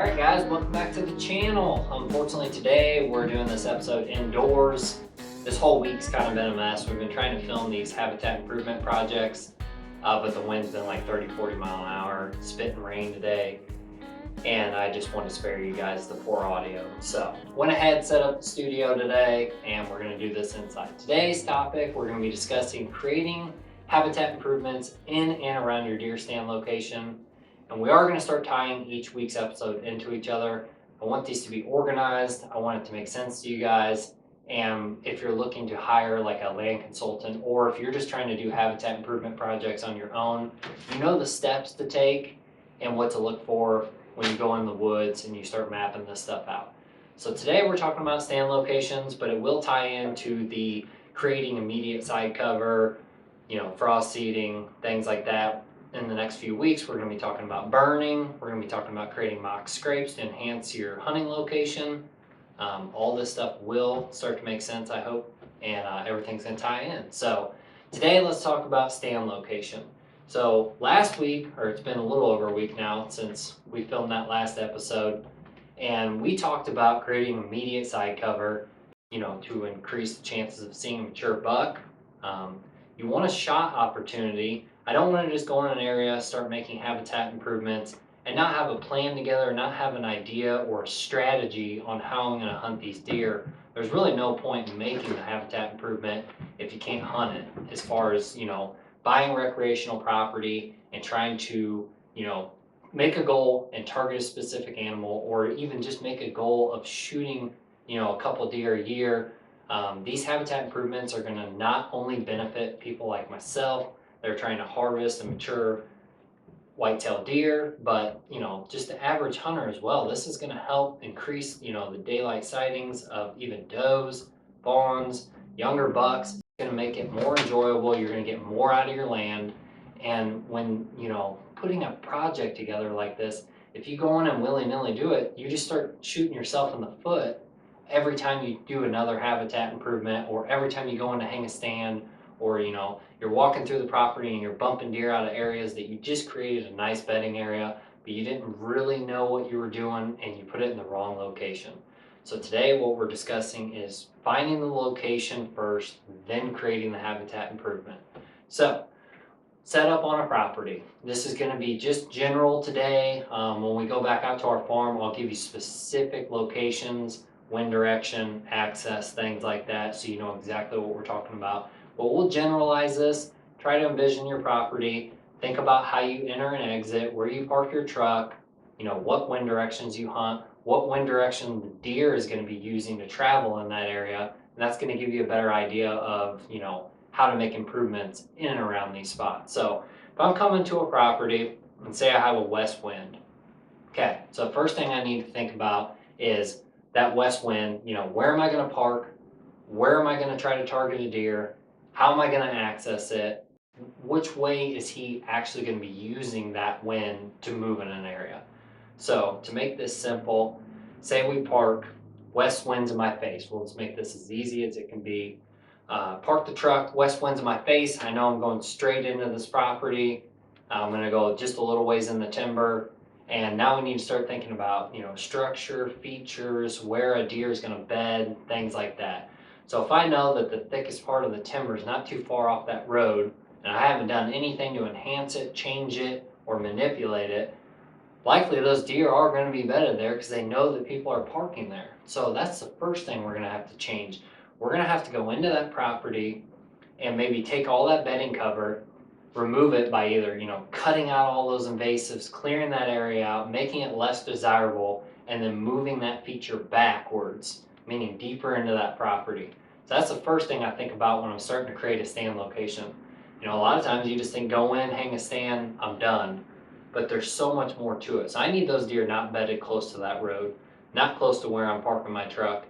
Alright guys, welcome back to the channel. Unfortunately today we're doing this episode indoors. This whole week's kind of been a mess. We've been trying to film these habitat improvement projects, but the wind's been like 30-40 mile an hour, spitting rain today, and I just wanted to spare you guys the poor audio. So went ahead, set up the studio today, and we're going to do this inside. Today's topic, we're going to be discussing creating habitat improvements in and around your deer stand location. And we are going to start tying each week's episode into each other. I want these to be organized. I want it to make sense to you guys. And if you're looking to hire like a land consultant, or if you're just trying to do habitat improvement projects on your own, you know the steps to take and what to look for when you go in the woods and you start mapping this stuff out. So today we're talking about stand locations, but it will tie into the creating immediate side cover, frost seeding, things like that. In the next few weeks, we're going to be talking about burning. We're going to be talking about creating mock scrapes to enhance your hunting location. All this stuff will start to make sense, I hope, and everything's going to tie in. So today, let's talk about stand location. So last week, or it's been a little over a week now since we filmed that last episode, and we talked about creating immediate side cover, to increase the chances of seeing a mature buck. You want a shot opportunity. I don't want to just go in an area, start making habitat improvements, and not have a plan together, not have an idea or a strategy on how I'm going to hunt these deer. There's really no point in making the habitat improvement if you can't hunt it, as far as, buying recreational property and trying to, make a goal and target a specific animal, or even just make a goal of shooting, a couple deer a year. These habitat improvements are going to not only benefit people like myself, they're trying to harvest a mature whitetail deer, but just the average hunter as well. This is going to help increase the daylight sightings of even does, fawns, younger bucks. It's going to make it more enjoyable. You're going to get more out of your land. And when putting a project together like this, if you go in and willy-nilly do it, you just start shooting yourself in the foot every time you do another habitat improvement, or every time you go in to hang a stand, or you're walking through the property and you're bumping deer out of areas that you just created a nice bedding area, but you didn't really know what you were doing and you put it in the wrong location. So today what we're discussing is finding the location first, then creating the habitat improvement. So set up on a property. This is going to be just general today. When we go back out to our farm, I'll give you specific locations, wind direction, access, things like that, so you know exactly what we're talking about. But we'll generalize this. Try to envision your property. Think about how you enter and exit, where you park your truck, what wind directions you hunt, what wind direction the deer is going to be using to travel in that area. And that's going to give you a better idea of, how to make improvements in and around these spots. So if I'm coming to a property and say I have a west wind, okay, so first thing I need to think about is that west wind, where am I going to park? Where am I going to try to target a deer? How am I going to access it? Which way is he actually going to be using that wind to move in an area? So to make this simple, say we park, west wind's in my face. We'll just make this as easy as it can be. Park the truck, west wind's in my face. I know I'm going straight into this property. I'm going to go just a little ways in the timber. And now we need to start thinking about, structure, features, where a deer is going to bed, things like that. So if I know that the thickest part of the timber is not too far off that road, and I haven't done anything to enhance it, change it, or manipulate it, likely those deer are going to be bedded there because they know that people are parking there. So that's the first thing we're going to have to change. We're going to have to go into that property and maybe take all that bedding cover, remove it by either, cutting out all those invasives, clearing that area out, making it less desirable, and then moving that feature backwards, meaning deeper into that property. So that's the first thing I think about when I'm starting to create a stand location. A lot of times you just think, go in, hang a stand, I'm done. But there's so much more to it. So I need those deer not bedded close to that road, not close to where I'm parking my truck.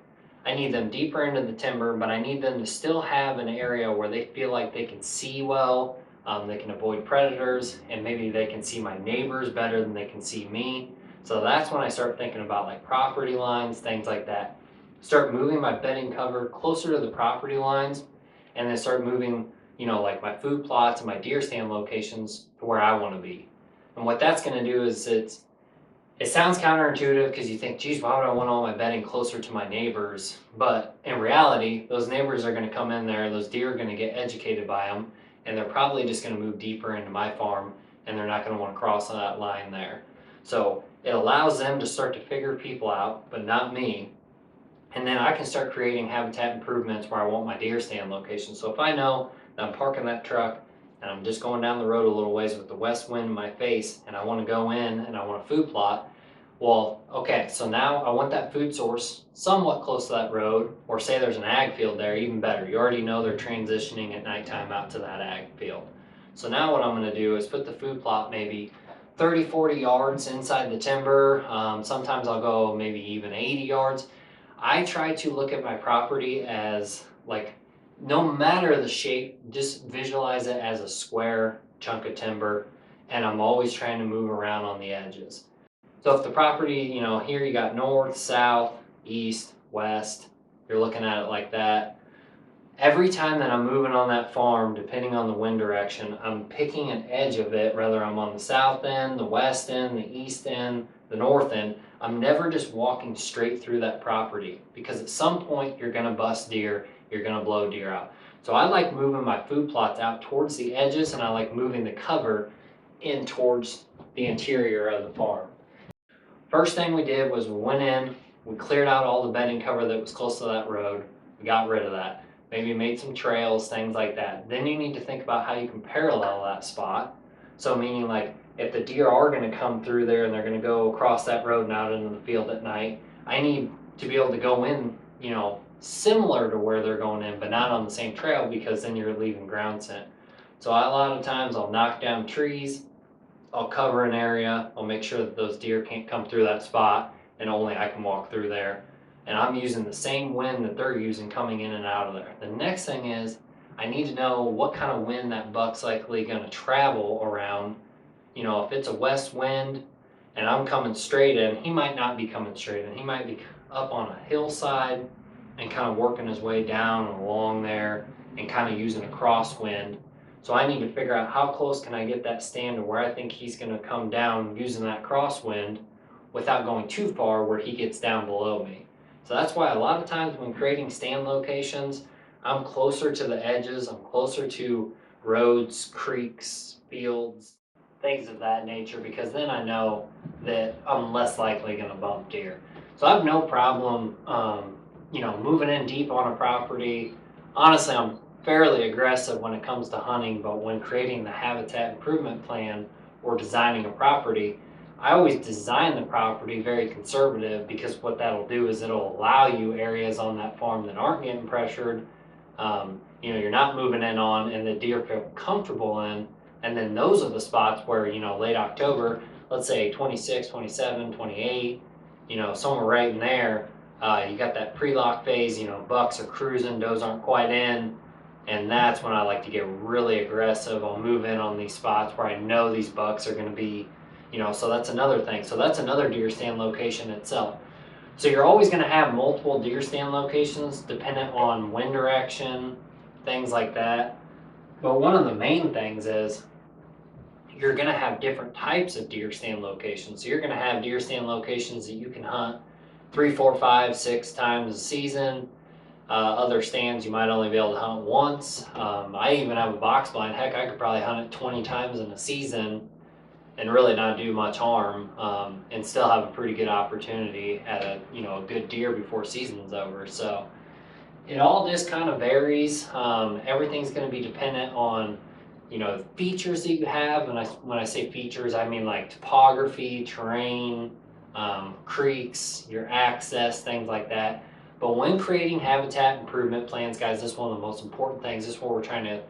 I need them deeper into the timber, but I need them to still have an area where they feel like they can see well, they can avoid predators, and maybe they can see my neighbors better than they can see me. So that's when I start thinking about like property lines, things like that. Start moving my bedding cover closer to the property lines, and then start moving, like my food plots and my deer stand locations to where I want to be. And what that's going to do is It sounds counterintuitive because you think, geez, why would I want all my bedding closer to my neighbors? But in reality, those neighbors are going to come in there, those deer are going to get educated by them, and they're probably just going to move deeper into my farm, and they're not going to want to cross that line there. So it allows them to start to figure people out, but not me. And then I can start creating habitat improvements where I want my deer stand location. So if I know that I'm parking that truck and I'm just going down the road a little ways with the west wind in my face, and I want to go in and I want a food plot, well, okay, so now I want that food source somewhat close to that road, or say there's an ag field there, even better. You already know they're transitioning at nighttime out to that ag field. So now what I'm going to do is put the food plot maybe 30, 40 yards inside the timber. Sometimes I'll go maybe even 80 yards. I try to look at my property as like, no matter the shape, just visualize it as a square chunk of timber, and I'm always trying to move around on the edges. So if the property, here you got north, south, east, west, you're looking at it like that. Every time that I'm moving on that farm, depending on the wind direction, I'm picking an edge of it, whether I'm on the south end, the west end, the east end, the north end. I'm never just walking straight through that property, because at some point you're gonna bust deer, you're gonna blow deer out. So I like moving my food plots out towards the edges, and I like moving the cover in towards the interior of the farm. First thing we did was we went in, we cleared out all the bedding cover that was close to that road. We got rid of that. Maybe made some trails, things like that. Then you need to think about how you can parallel that spot. So meaning like if the deer are going to come through there and they're going to go across that road and out into the field at night, I need to be able to go in, similar to where they're going in, but not on the same trail, because then you're leaving ground scent. So a lot of times I'll knock down trees, I'll cover an area, I'll make sure that those deer can't come through that spot, and only I can walk through there. And I'm using the same wind that they're using coming in and out of there. The next thing is I need to know what kind of wind that buck's likely going to travel around. If it's a west wind and I'm coming straight in, he might not be coming straight in. He might be up on a hillside and kind of working his way down and along there and kind of using a crosswind. So I need to figure out how close can I get that stand to where I think he's going to come down using that crosswind without going too far where he gets down below me. So that's why a lot of times when creating stand locations, I'm closer to the edges, I'm closer to roads, creeks, fields, things of that nature, because then I know that I'm less likely going to bump deer. So I have no problem, moving in deep on a property. Honestly, I'm fairly aggressive when it comes to hunting, but when creating the habitat improvement plan or designing a property, I always design the property very conservative, because what that'll do is it'll allow you areas on that farm that aren't getting pressured, you're not moving in on, and the deer feel comfortable in. And then those are the spots where, late October, let's say 26, 27, 28, somewhere right in there, you got that pre-lock phase, bucks are cruising, does aren't quite in. And that's when I like to get really aggressive. I'll move in on these spots where I know these bucks are going to be, so that's another thing. So that's another deer stand location itself. So you're always going to have multiple deer stand locations dependent on wind direction, things like that. But one of the main things is you're going to have different types of deer stand locations. So you're going to have deer stand locations that you can hunt 3, 4, 5, 6 times a season. Other stands you might only be able to hunt once. I even have a box blind. Heck, I could probably hunt it 20 times in a season and really not do much harm, and still have a pretty good opportunity at a good deer before season's over. So it all just kind of varies. Everything's going to be dependent on features that you have. And when I say features, I mean like topography, terrain, creeks, your access, things like that. But when creating habitat improvement plans, guys, this is one of the most important things. This is what we're trying to,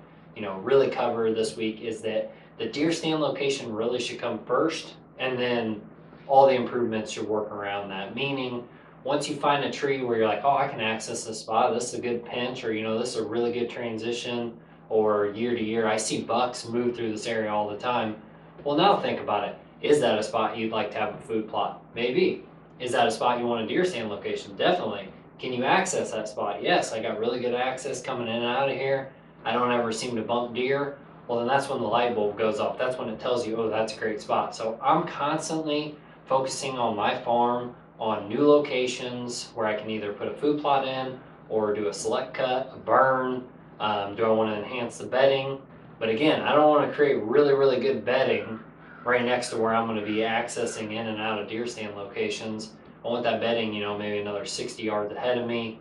really cover this week, is that the deer stand location really should come first, and then all the improvements should work around that. Meaning, once you find a tree where you're like, oh, I can access this spot, this is a good pinch, or this is a really good transition, or year to year, I see bucks move through this area all the time. Well, now think about it. Is that a spot you'd like to have a food plot? Maybe. Is that a spot you want a deer stand location? Definitely. Can you access that spot? Yes, I got really good access coming in and out of here. I don't ever seem to bump deer. Well, then that's when the light bulb goes off. That's when it tells you, oh, that's a great spot. So I'm constantly focusing on my farm on new locations where I can either put a food plot in or do a select cut, a burn. Do I want to enhance the bedding? But again, I don't want to create really good bedding right next to where I'm going to be accessing in and out of deer stand locations. I want that bedding, maybe another 60 yards ahead of me.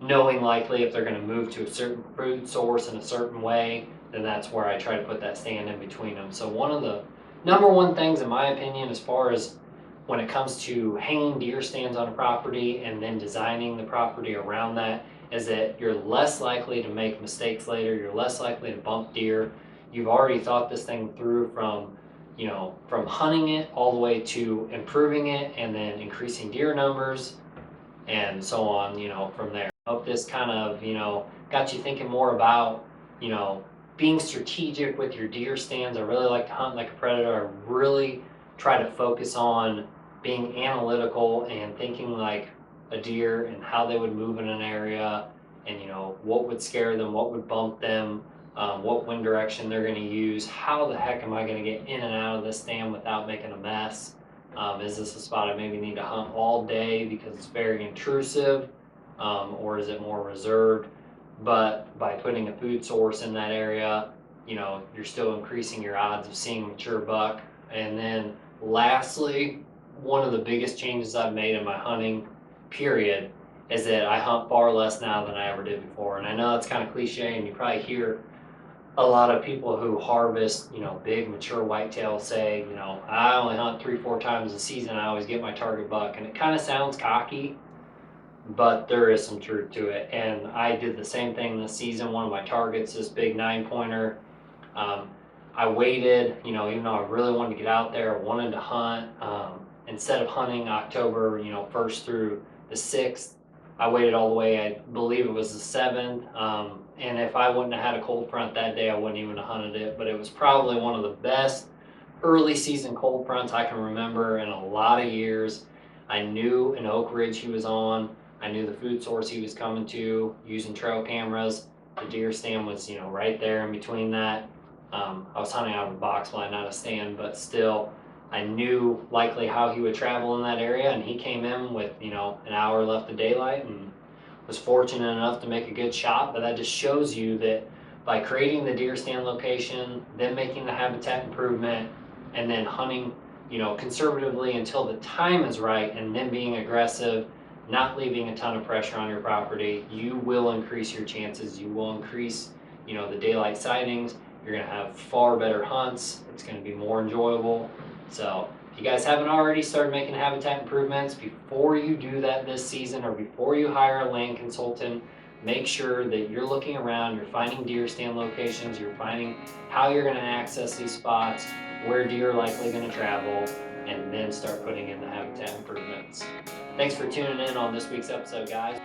Knowing likely if they're going to move to a certain food source in a certain way, then that's where I try to put that stand in between them. So one of the number one things, in my opinion, as far as when it comes to hanging deer stands on a property and then designing the property around that, is that you're less likely to make mistakes later. You're less likely to bump deer. You've already thought this thing through from hunting it all the way to improving it and then increasing deer numbers and so on, from there. I hope this kind of, got you thinking more about, being strategic with your deer stands. I really like to hunt like a predator. I really try to focus on being analytical and thinking like a deer and how they would move in an area and, what would scare them, what would bump them, what wind direction they're going to use. How the heck am I going to get in and out of this stand without making a mess? Is this a spot I maybe need to hunt all day because it's very intrusive, or is it more reserved? But by putting a food source in that area, you're still increasing your odds of seeing a mature buck. And then lastly, one of the biggest changes I've made in my hunting period is that I hunt far less now than I ever did before. And I know that's kind of cliche, and you probably hear a lot of people who harvest, big mature whitetail say, I only hunt 3-4 times a season. I always get my target buck. And it kind of sounds cocky, but there is some truth to it. And I did the same thing this season. One of my targets, this big 9-pointer, I waited, even though I really wanted to get out there, I wanted to hunt. Instead of hunting October, 1st through the 6th, I waited all the way, I believe it was the 7th. And if I wouldn't have had a cold front that day, I wouldn't even have hunted it. But it was probably one of the best early season cold fronts I can remember in a lot of years. I knew an Oak Ridge he was on. I knew the food source he was coming to using trail cameras. The deer stand was, right there in between that. I was hunting out of a box blind, not a stand, but still, I knew likely how he would travel in that area, and he came in with, an hour left of daylight and was fortunate enough to make a good shot. But that just shows you that by creating the deer stand location, then making the habitat improvement, and then hunting, conservatively until the time is right, and then being aggressive, not leaving a ton of pressure on your property, you will increase your chances. You will increase, the daylight sightings. You're going to have far better hunts. It's going to be more enjoyable. So if you guys haven't already started making habitat improvements, before you do that this season or before you hire a land consultant, make sure that you're looking around, you're finding deer stand locations, you're finding how you're going to access these spots, where deer are likely going to travel, and then start putting in the habitat improvements. Thanks for tuning in on this week's episode, guys.